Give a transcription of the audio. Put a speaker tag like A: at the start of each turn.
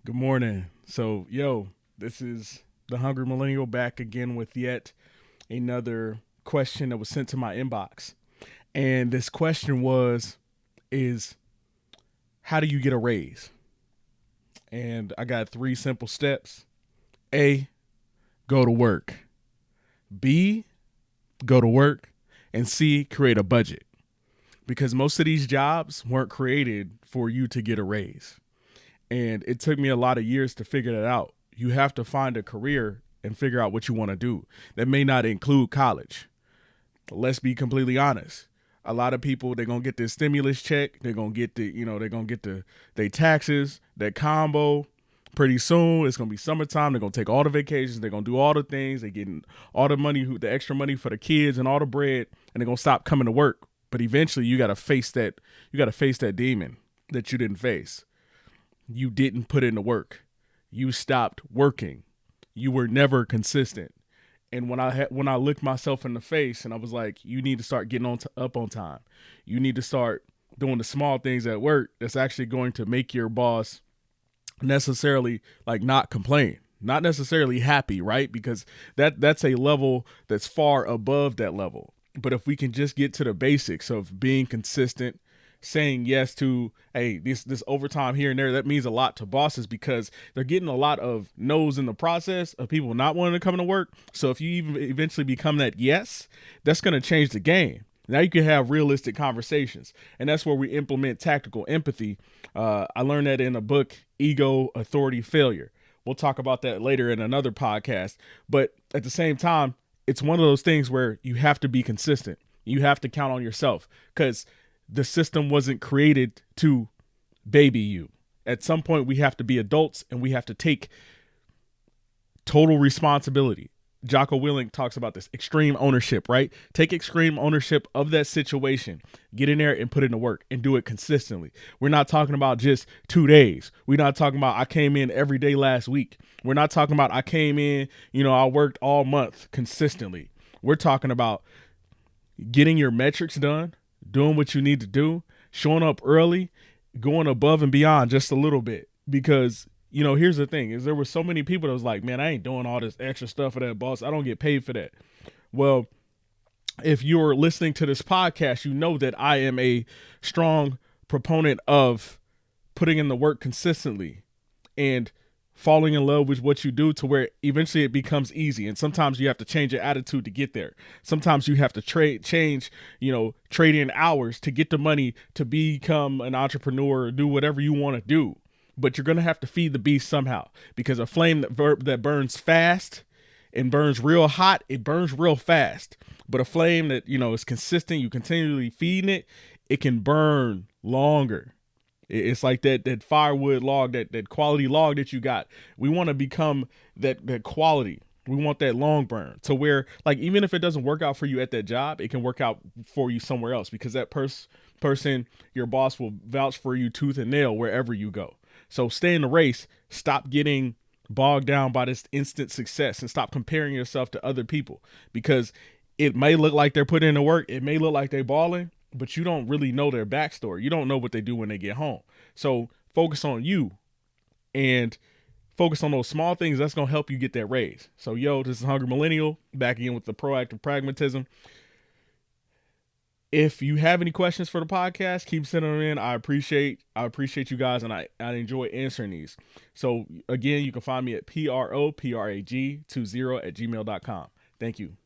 A: Good morning. This is the Hungry Millennial back again with yet another question that was sent to my inbox. And this question is how do you get a raise? And I got three simple steps. A, go to work. B, go to work. And C, create a budget. Because most of these jobs weren't created for you to get a raise. And it took me a lot of years to figure that out. You have to find a career and figure out what you want to do. That may not include college. Let's be completely honest. A lot of people, they're gonna get this stimulus check, they're gonna get their taxes, that combo. Pretty soon it's gonna be summertime, they're gonna take all the vacations, they're gonna do all the things, they're getting all the money, the extra money for the kids and all the bread, and they're gonna stop coming to work. But eventually you gotta face that demon that you didn't face. You didn't put in the work. You stopped working. You were never consistent. And when I looked myself in the face and I was like, you need to start getting up on time. You need to start doing the small things at work that's actually going to make your boss necessarily like not complain, not necessarily happy, right? Because that's a level that's far above that level. But if we can just get to the basics of being consistent, saying yes to this overtime here and there, that means a lot to bosses because they're getting a lot of no's in the process of people not wanting to come to work. So if you even eventually become that yes, that's going to change the game. Now you can have realistic conversations, and that's where we implement tactical empathy. I learned that in a book, Ego, Authority, Failure. We'll talk about that later in another podcast. But at the same time, it's one of those things where you have to be consistent. You have to count on yourself because the system wasn't created to baby you. At some point, we have to be adults and we have to take total responsibility. Jocko Willink talks about this extreme ownership, right? Take extreme ownership of that situation. Get in there and put in the work and do it consistently. We're not talking about just 2 days. We're not talking about I came in every day last week. We're not talking about I came in, I worked all month consistently. We're talking about getting your metrics done, doing what you need to do, showing up early, going above and beyond just a little bit. Because, here's the thing is there were so many people that was like, man, I ain't doing all this extra stuff for that boss. I don't get paid for that. Well, if you're listening to this podcast, you know that I am a strong proponent of putting in the work consistently and falling in love with what you do to where eventually it becomes easy. And sometimes you have to change your attitude to get there. Sometimes you have to trade in hours to get the money to become an entrepreneur or do whatever you want to do. But you're going to have to feed the beast somehow because a flame that burns fast and burns real hot, it burns real fast. But a flame that, is consistent, you continually feeding it, it can burn longer. It's like that firewood log, that quality log that you got. We want to become that quality. We want that long burn to where, like, even if it doesn't work out for you at that job, it can work out for you somewhere else because that person, your boss, will vouch for you tooth and nail wherever you go. So stay in the race. Stop getting bogged down by this instant success and stop comparing yourself to other people because it may look like they're putting in the work. It may look like they're balling, but you don't really know their backstory. You don't know what they do when they get home. So focus on you and focus on those small things. That's going to help you get that raise. So, this is Hungry Millennial back again with the proactive pragmatism. If you have any questions for the podcast, keep sending them in. I appreciate you guys, and I enjoy answering these. So again, you can find me at PROPRAG20 at gmail.com. Thank you.